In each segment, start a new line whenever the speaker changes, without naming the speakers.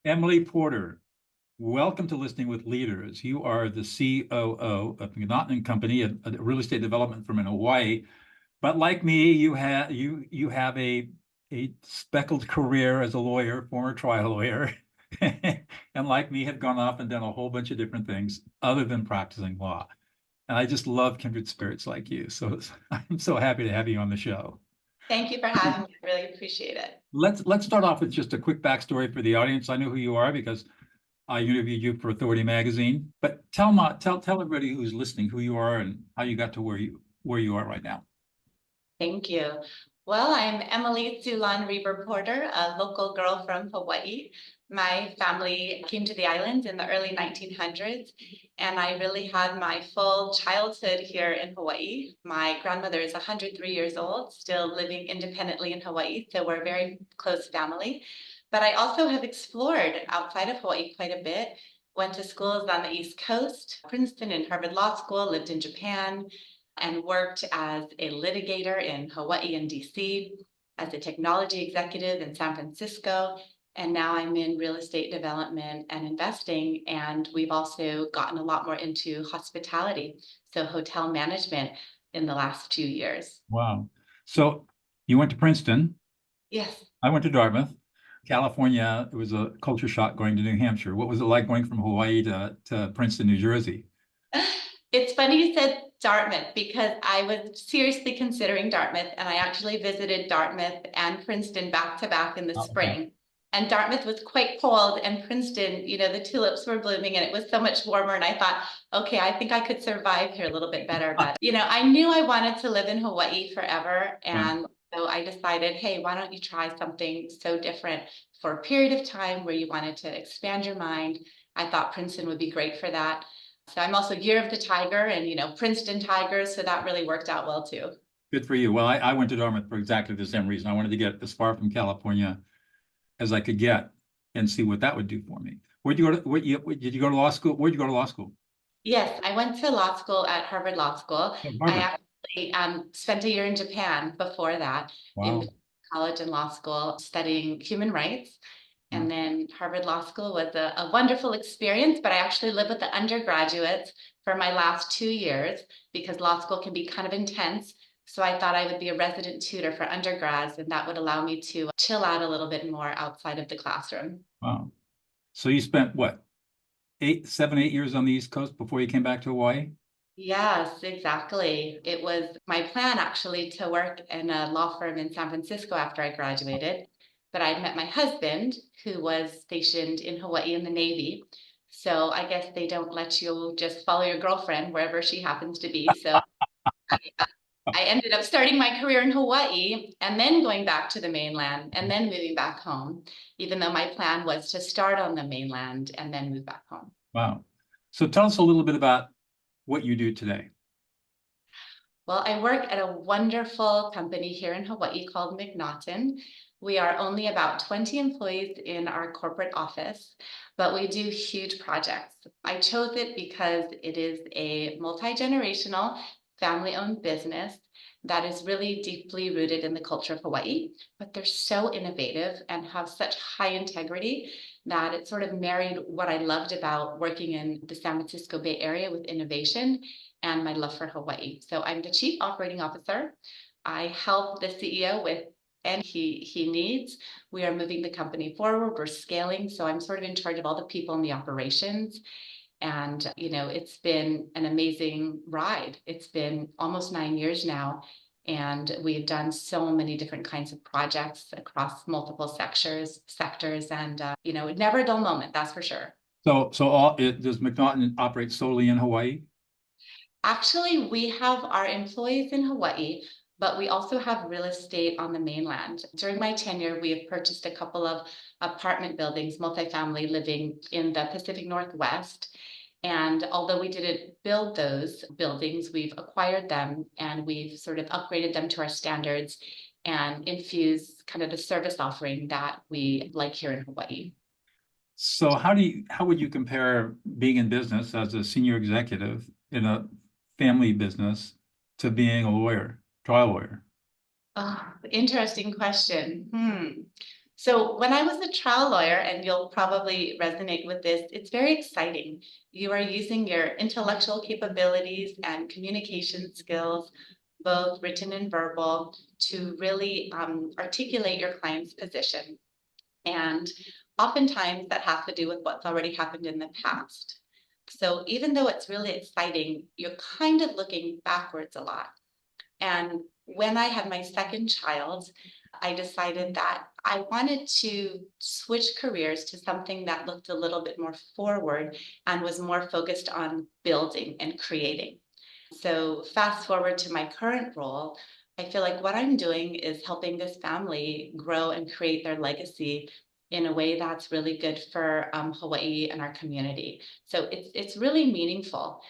Emily Porter, welcome to Listening with Leaders. You are the COO of MacNaughton Company, a real estate development firm in Hawaii. But like me, you have a speckled career as a lawyer, former trial lawyer, and like me, have gone off and done a whole bunch of different things other than practicing law. And I just love kindred spirits like you. So I'm so happy to have you on the show.
Thank you for having me. I really appreciate it.
Let's start off with just a quick backstory for the audience. I know who you are because I interviewed you for Authority Magazine. But tell everybody who's listening who you are and how you got to where you are right now.
Thank you. Well, I'm Emily Sulan Reber Porter, a local girl from Hawaii. My family came to the islands in the early 1900s, and I really had my full childhood here in Hawaii. My grandmother is 103 years old, still living independently in Hawaii, so we're a very close family. But I also have explored outside of Hawaii quite a bit. Went to schools on the East Coast, Princeton and Harvard Law School, lived in Japan, and worked as a litigator in Hawaii and DC, as a technology executive in San Francisco, and now I'm in real estate development and investing. And we've also gotten a lot more into hospitality, so hotel management in the last few years.
Wow. So you went to Princeton.
Yes.
I went to Dartmouth. California, it was a culture shock going to New Hampshire. What was it like going from Hawaii to Princeton, New Jersey?
It's funny you said Dartmouth because I was seriously considering Dartmouth, and I actually visited Dartmouth and Princeton back to back in the
Oh, okay.
spring. And Dartmouth was quite cold, and Princeton, the tulips were blooming and it was so much warmer. And I thought, okay, I think I could survive here a little bit better. But, I knew I wanted to live in Hawaii forever.
Yeah.
And so I decided, hey, why don't you try something so different for a period of time where you wanted to expand your mind? I thought Princeton would be great for that. So I'm also Year of the Tiger and, Princeton Tigers. So that really worked out well too.
Good for you. Well, I went to Dartmouth for exactly the same reason. I wanted to get as far from California as I could get and see what that would do for me. Where'd you go to, did you go to law school? Where'd you go to law school?
Yes, I went to law school at Harvard Law School.
Oh,
I
Harvard.
actually spent a year in Japan before that, in
Wow.
college and law school, studying human rights.
Wow.
And then Harvard Law School was a wonderful experience, but I actually lived with the undergraduates for my last 2 years because law school can be kind of intense. So I thought I would be a resident tutor for undergrads, and that would allow me to chill out a little bit more outside of the classroom.
Wow. So you spent what, 7, 8 years on the East Coast before you came back to Hawaii?
Yes, exactly. It was my plan actually to work in a law firm in San Francisco after I graduated, but I'd met my husband who was stationed in Hawaii in the Navy. So I guess they don't let you just follow your girlfriend wherever she happens to be. So I ended up starting my career in Hawaii and then going back to the mainland and then moving back home, even though my plan was to start on the mainland and then move back home.
Wow. So tell us a little bit about what you do today.
Well, I work at a wonderful company here in Hawaii called MacNaughton. We are only about 20 employees in our corporate office, but we do huge projects. I chose it because it is a multi-generational, family-owned business that is really deeply rooted in the culture of Hawaii, but they're so innovative and have such high integrity that it sort of married what I loved about working in the San Francisco Bay Area with innovation and my love for Hawaii. So I'm the chief operating officer. I help the CEO with and he needs. We are moving the company forward. We're scaling. So I'm sort of in charge of all the people in the operations. And, it's been an amazing ride. It's been almost 9 years now. And we've done so many different kinds of projects across multiple sectors, and, never a dull moment, that's for sure.
So does MacNaughton operate solely in Hawaii?
Actually, we have our employees in Hawaii, but we also have real estate on the mainland. During my tenure, we have purchased a couple of apartment buildings, multifamily living in the Pacific Northwest. And although we didn't build those buildings, we've acquired them and we've sort of upgraded them to our standards and infused kind of the service offering that we like here in Hawaii.
So how would you compare being in business as a senior executive in a family business to being a lawyer, trial lawyer?
Oh, interesting question. So when I was a trial lawyer, and you'll probably resonate with this, it's very exciting. You are using your intellectual capabilities and communication skills, both written and verbal, to really articulate your client's position. And oftentimes that has to do with what's already happened in the past. So even though it's really exciting, you're kind of looking backwards a lot. And when I had my second child, I decided that I wanted to switch careers to something that looked a little bit more forward and was more focused on building and creating. So fast forward to my current role, I feel like what I'm doing is helping this family grow and create their legacy in a way that's really good for Hawaii and our community. So it's really meaningful.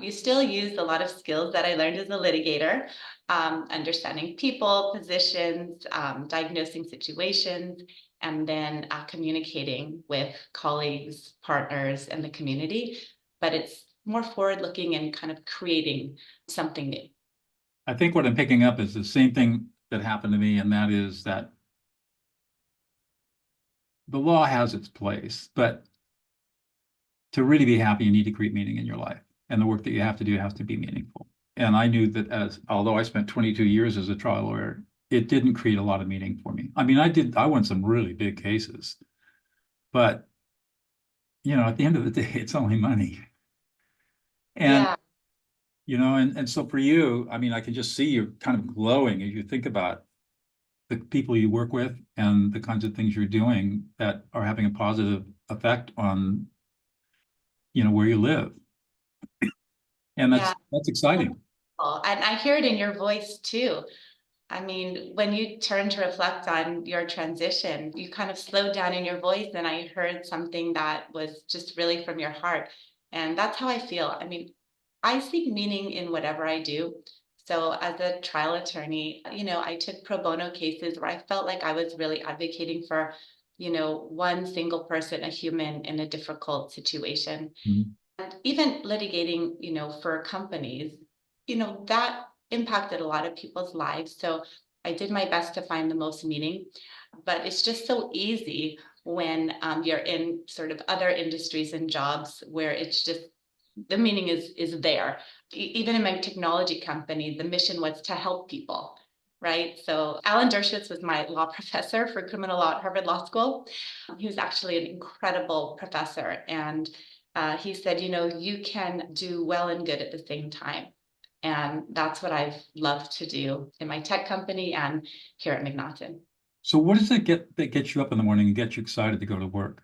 You still use a lot of skills that I learned as a litigator, understanding people, positions, diagnosing situations, and then communicating with colleagues, partners, and the community. But it's more forward-looking and kind of creating something new.
I think what I'm picking up is the same thing that happened to me, and that is that the law has its place, but to really be happy, you need to create meaning in your life. And the work that you have to do has to be meaningful. And I knew that although I spent 22 years as a trial lawyer, it didn't create a lot of meaning for me. I mean, I won some really big cases, but at the end of the day, it's only money. And,
Yeah.
and so for you, I mean, I can just see you're kind of glowing as you think about the people you work with and the kinds of things you're doing that are having a positive effect on, where you live. And
Yeah.
that's exciting.
And I hear it in your voice too. I mean, when you turn to reflect on your transition, you kind of slowed down in your voice, and I heard something that was just really from your heart. And that's how I feel. I mean, I seek meaning in whatever I do. So as a trial attorney, I took pro bono cases where I felt like I was really advocating for, one single person, a human in a difficult situation.
Mhm.
And even litigating, for companies, that impacted a lot of people's lives. So I did my best to find the most meaning, but it's just so easy when you're in sort of other industries and jobs where it's just the meaning is there. Even in my technology company, the mission was to help people, right? So Alan Dershowitz was my law professor for criminal law at Harvard Law School. He was actually an incredible professor, and he said, you can do well and good at the same time. And that's what I've loved to do in my tech company and here at MacNaughton.
So what does it get that gets you up in the morning and gets you excited to go to work?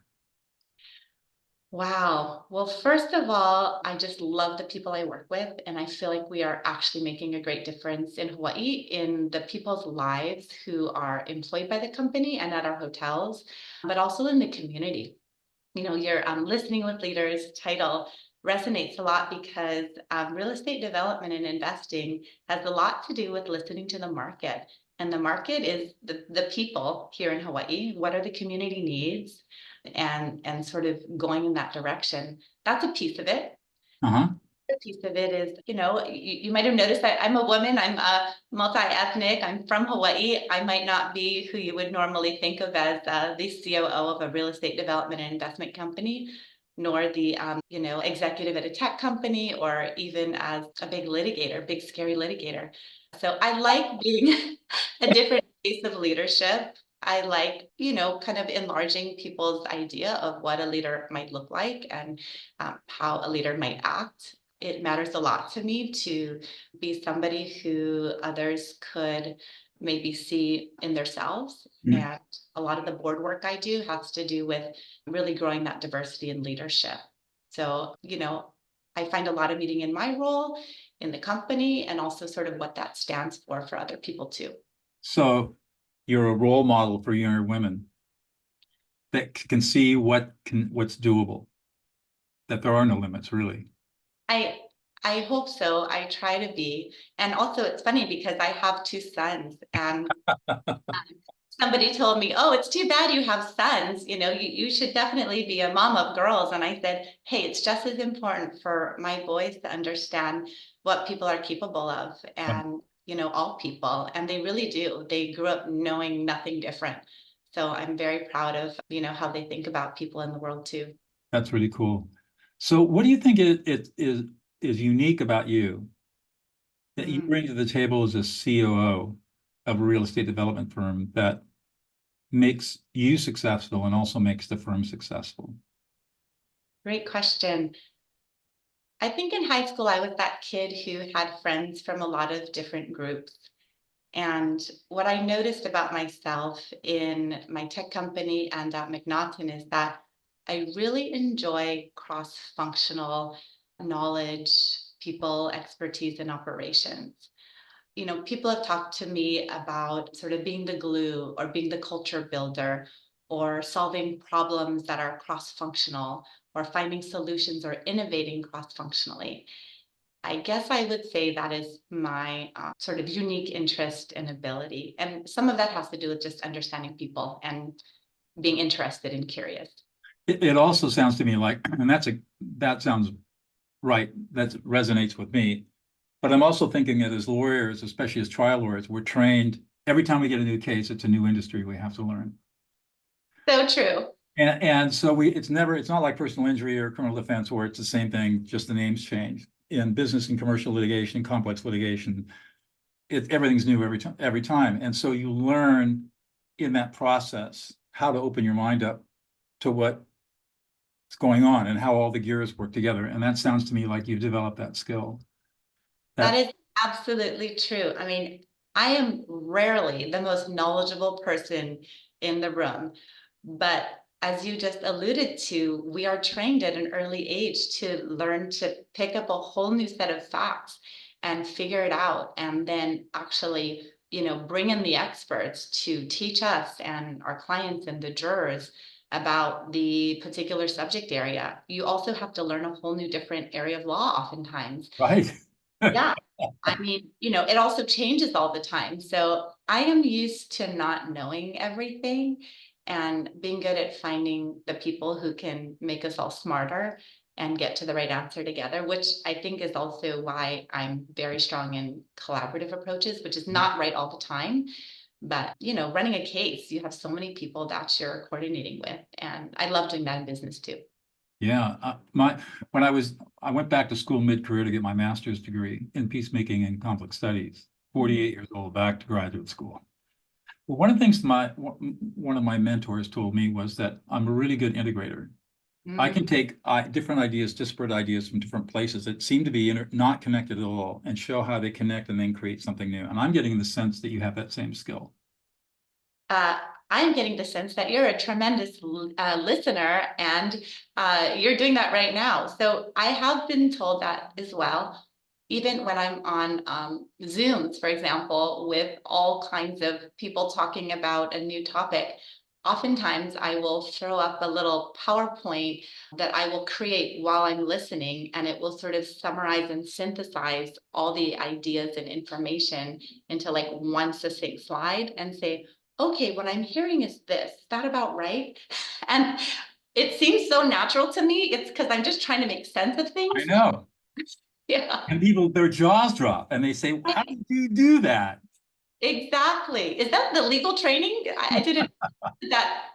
Wow. Well, first of all, I just love the people I work with, and I feel like we are actually making a great difference in Hawaii in the people's lives who are employed by the company and at our hotels, but also in the community. Your Listening with Leaders title resonates a lot because real estate development and investing has a lot to do with listening to the market. And the market is the people here in Hawaii. What are the community needs? And sort of going in that direction. That's a piece of it.
Uh-huh.
A piece of it is, you might have noticed that I'm a woman, I'm multi-ethnic, I'm from Hawaii. I might not be who you would normally think of as the COO of a real estate development and investment company, nor the executive at a tech company, or even as a big litigator, big scary litigator. So I like being a different piece of leadership. I like, kind of enlarging people's idea of what a leader might look like and how a leader might act. It matters a lot to me to be somebody who others could maybe see in themselves.
Mhm.
And a lot of the board work I do has to do with really growing that diversity in leadership. So, I find a lot of meaning in my role in the company, and also sort of what that stands for other people too.
So you're a role model for younger women that can see what's doable, that there are no limits, really.
I I hope so. I try to be. And also it's funny because I have two sons, and somebody told me, "Oh, it's too bad you have sons. You should definitely be a mom of girls." And I said, "Hey, it's just as important for my boys to understand what people are capable of, and all people." And they really do. They grew up knowing nothing different. So I'm very proud of, how they think about people in the world too.
That's really cool. So what do you think is unique about you that you
Mm,
bring to the table as a COO of a real estate development firm that makes you successful and also makes the firm successful?
Great question. I think in high school, I was that kid who had friends from a lot of different groups. And what I noticed about myself in my tech company and at MacNaughton is that I really enjoy cross-functional knowledge, people, expertise, and operations. People have talked to me about sort of being the glue or being the culture builder or solving problems that are cross-functional or finding solutions or innovating cross-functionally. I guess I would say that is my sort of unique interest and ability. And some of that has to do with just understanding people and being interested and curious.
It also sounds to me like, and that sounds right. That resonates with me. But I'm also thinking that as lawyers, especially as trial lawyers, we're trained every time we get a new case, it's a new industry we have to learn.
So true.
And so it's not like personal injury or criminal defense where it's the same thing, just the names change. In business and commercial litigation, complex litigation, everything's new every time. And so you learn in that process how to open your mind up to what's going on and how all the gears work together. And that sounds to me like you've developed that skill.
That
That
is absolutely true. I mean, I am rarely the most knowledgeable person in the room, but as you just alluded to, we are trained at an early age to learn to pick up a whole new set of facts and figure it out, and then actually, bring in the experts to teach us and our clients and the jurors about the particular subject area. You also have to learn a whole new different area of law oftentimes.
right.
Yeah. I mean, it also changes all the time. So I am used to not knowing everything and being good at finding the people who can make us all smarter and get to the right answer together, which I think is also why I'm very strong in collaborative approaches, which is not right all the time. But, running a case, you have so many people that you're coordinating with. And I love doing that in business too.
Yeah, when I went back to school mid-career to get my master's degree in peacemaking and conflict studies, 48 years old, back to graduate school. Well, one of the things one of my mentors told me was that I'm a really good integrator. I can
Mm.
take different ideas, disparate ideas from different places that seem to be not connected at all, and show how they connect and then create something new. And I'm getting the sense that you have that same skill.
uh, I'm getting the sense that you're a tremendous listener, and you're doing that right now. So I have been told that as well. Even when I'm on Zooms, for example, with all kinds of people talking about a new topic, oftentimes I will throw up a little PowerPoint that I will create while I'm listening, and it will sort of summarize and synthesize all the ideas and information into like one succinct slide and say, okay, what I'm hearing is this. Is that about right? And it seems so natural to me. It's because I'm just trying to make sense of
I
things.
know.
Yeah,
And people, their jaws drop and they say, how did you do that?
exactly. Is that the legal training? I didn't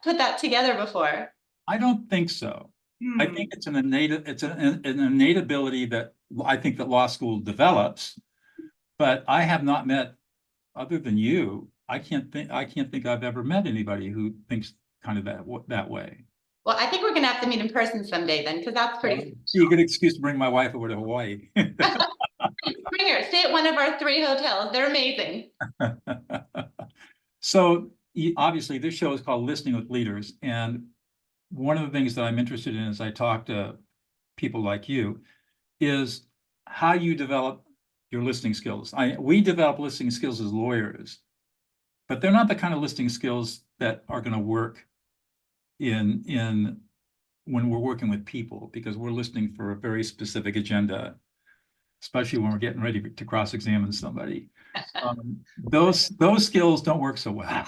put that together before.
I don't think so. I think
Hmm.
it's an innate ability that I think that law school develops, but I have not met, other than you, I can't think I've ever met anybody who thinks kind of that way.
Well, I think we're gonna have to meet in person someday then, because that's
Well,
pretty
be a good excuse to bring my wife over to Hawaii.
special. Bring her, stay at one of our 3 hotels. They're amazing.
So obviously this show is called Listening with Leaders. And one of the things that I'm interested in as I talk to people like you is how you develop your listening skills. We develop listening skills as lawyers, but they're not the kind of listening skills that are going to work in when we're working with people, because we're listening for a very specific agenda, especially when we're getting ready to cross-examine somebody. Those skills don't work so well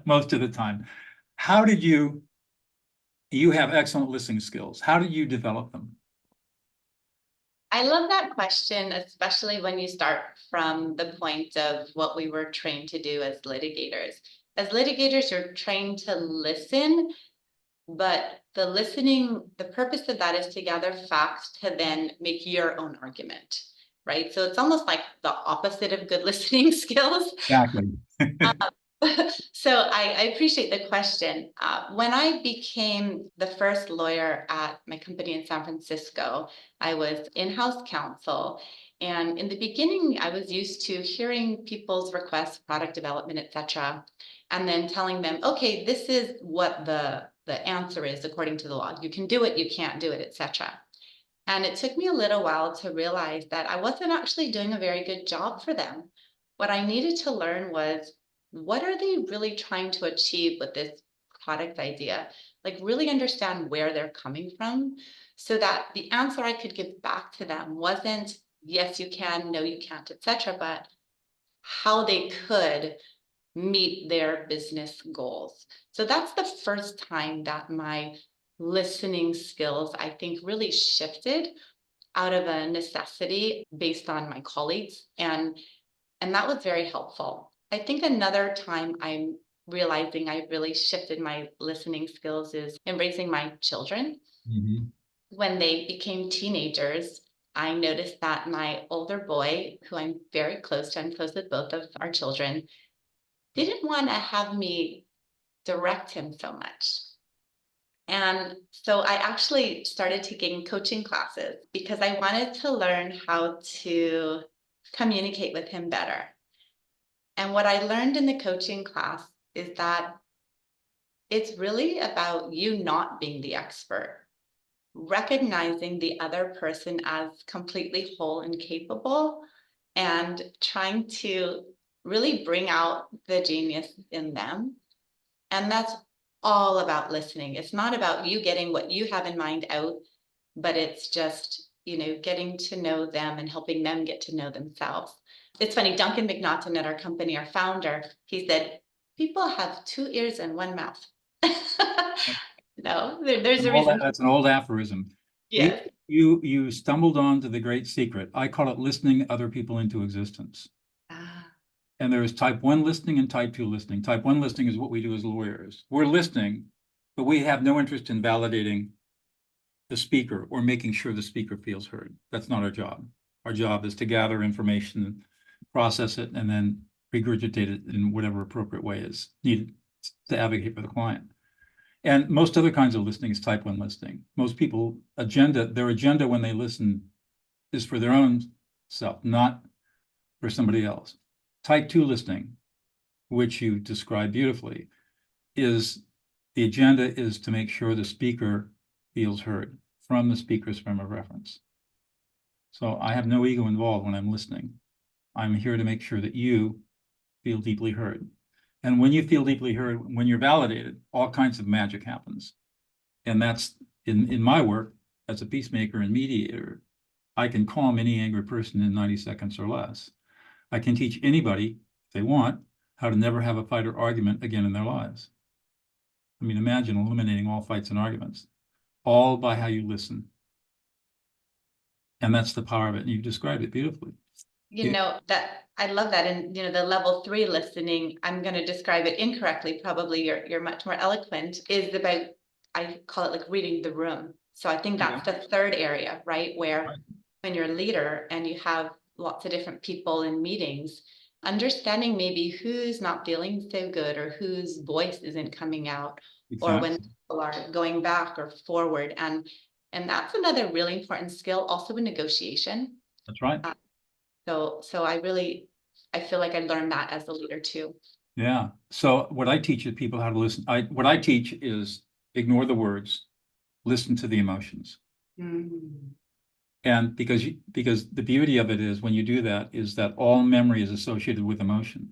most of the time. How did you have excellent listening skills? How did you develop them?
I love that question, especially when you start from the point of what we were trained to do as litigators. as litigators, you're trained to listen, but the purpose of that is to gather facts to then make your own argument, right? So it's almost like the opposite of good listening skills.
Exactly.
So I appreciate the question. When I became the first lawyer at my company in San Francisco, I was in-house counsel. And in the beginning, I was used to hearing people's requests, product development, et cetera, and then telling them, okay, this is what the answer is according to the law. You can do it, you can't do it, et cetera. And it took me a little while to realize that I wasn't actually doing a very good job for them. What I needed to learn was, what are they really trying to achieve with this product idea? Like, really understand where they're coming from so that the answer I could give back to them wasn't yes, you can, no, you can't, etc., but how they could meet their business goals. So that's the first time that my listening skills, I think, really shifted out of a necessity based on my colleagues. And that was very helpful. I think another time I'm realizing I really shifted my listening skills is in raising my children.
Mhm.
When they became teenagers, I noticed that my older boy, who I'm very close to, I'm close with both of our children, didn't want to have me direct him so much. And so I actually started taking coaching classes because I wanted to learn how to communicate with him better. And what I learned in the coaching class is that it's really about you not being the expert, recognizing the other person as completely whole and capable, and trying to really bring out the genius in them. And that's all about listening. It's not about you getting what you have in mind out, but it's just, getting to know them and helping them get to know themselves. It's funny, Duncan MacNaughton at our company, our founder, he said, people have two ears and one mouth. No, there's a reason.
That's an old aphorism. You,
Yes.
you stumbled onto the great secret. I call it listening other people into existence.
Ah,
And there is type 1 listening and type 2 listening. Type 1 listening is what we do as lawyers. We're listening, but we have no interest in validating the speaker or making sure the speaker feels heard. That's not our job. Our job is to gather information, process it, and then regurgitate it in whatever appropriate way is needed to advocate for the client. And most other kinds of listening is type 1 listening. Most people their agenda when they listen is for their own self, not for somebody else. Type 2 listening, which you described beautifully, is the agenda is to make sure the speaker feels heard from the speaker's frame of reference. So I have no ego involved when I'm listening. I'm here to make sure that you feel deeply heard. And when you feel deeply heard, when you're validated, all kinds of magic happens. And that's in my work as a peacemaker and mediator, I can calm any angry person in 90 seconds or less. I can teach anybody, if they want, how to never have a fight or argument again in their lives. I mean, imagine eliminating all fights and arguments, all by how you listen. And that's the power of it. And you described it beautifully.
That I love that. And the level 3 listening, I'm going to describe it incorrectly. Probably you're much more eloquent, is about, I call it like reading the room. So I think that's the third area, right? Where when you're a leader and you have lots of different people in meetings, understanding maybe who's not feeling so good or whose voice isn't coming out, or when people are going back or forward. And that's another really important skill also in negotiation.
That's right.
So I feel like I learned that as a leader too.
Yeah. So what I teach is people how to listen. What I teach is ignore the words, listen to the emotions.
Mm.
And because the beauty of it is when you do that is that all memory is associated with emotion.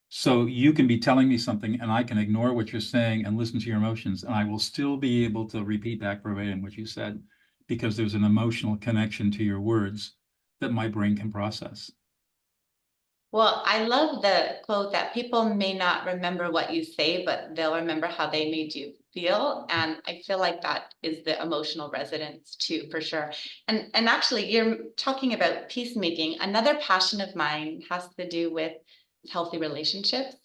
So you can be telling me something and I can ignore what you're saying and listen to your emotions, and I will still be able to repeat back verbatim what you said because there's an emotional connection to your words that my brain can process.
Well, I love the quote that people may not remember what you say, but they'll remember how they made you feel. And I feel like that is the emotional resonance too, for sure. And actually, you're talking about peacemaking. Another passion of mine has to do with healthy relationships.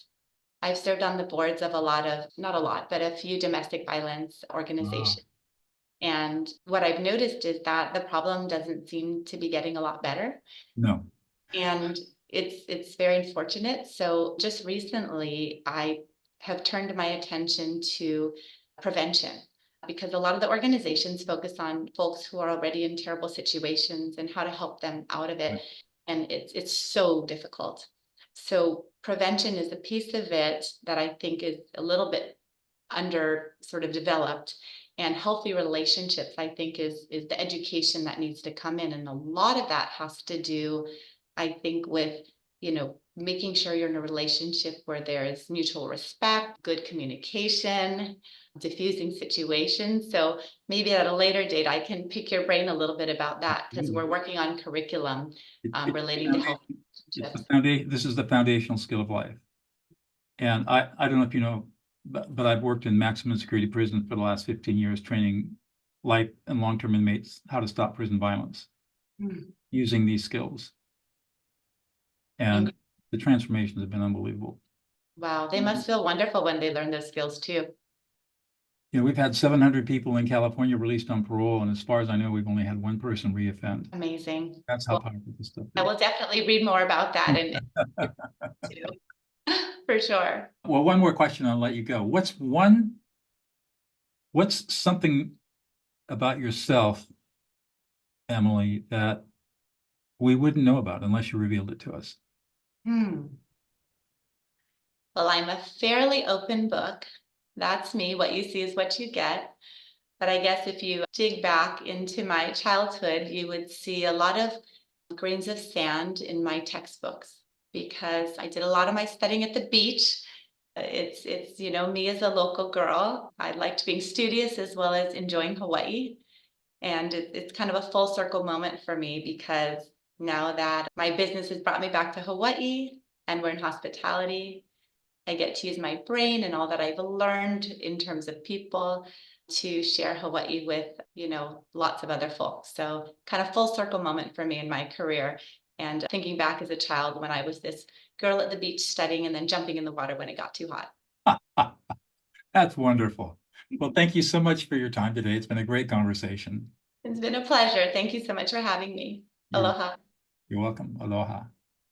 I've served on the boards of a lot of, not a lot, but a few domestic violence organizations. And what I've noticed is that the problem doesn't seem to be getting a lot better.
No.
And it's very unfortunate. So just recently, I have turned my attention to prevention because a lot of the organizations focus on folks who are already in terrible situations and how to help them out of it. And it's so difficult. So prevention is a piece of it that I think is a little bit under sort of developed, and healthy relationships I think is the education that needs to come in, and a lot of that has to do, I think, with making sure you're in a relationship where there is mutual respect, good communication, diffusing situations. So maybe at a later date I can pick your brain a little bit about that, because we're working on curriculum relating to health relationships.
This is the foundational skill of life. And I don't know if you know, but I've worked in maximum security prisons for the last 15 years, training life and long-term inmates how to stop prison violence using these skills. And the transformations have been unbelievable.
Wow, they must feel wonderful when they learn those skills too.
We've had 700 people in California released on parole, and as far as I know, we've only had one person reoffend.
Amazing.
That's how powerful this stuff is.
I will definitely read more about that and too, for sure.
Well, one more question, I'll let you go. What's something about yourself, Emily, that we wouldn't know about unless you revealed it to us?
Well, I'm a fairly open book. That's me. What you see is what you get. But I guess if you dig back into my childhood, you would see a lot of grains of sand in my textbooks, because I did a lot of my studying at the beach. It's me as a local girl. I liked being studious as well as enjoying Hawaii. And it's kind of a full circle moment for me, because now that my business has brought me back to Hawaii and we're in hospitality, I get to use my brain and all that I've learned in terms of people to share Hawaii with, lots of other folks. So kind of full circle moment for me in my career. And thinking back as a child when I was this girl at the beach studying and then jumping in the water when it got too hot.
That's wonderful. Well, thank you so much for your time today. It's been a great conversation.
It's been a pleasure. Thank you so much for having me. Aloha.
You're welcome. Aloha.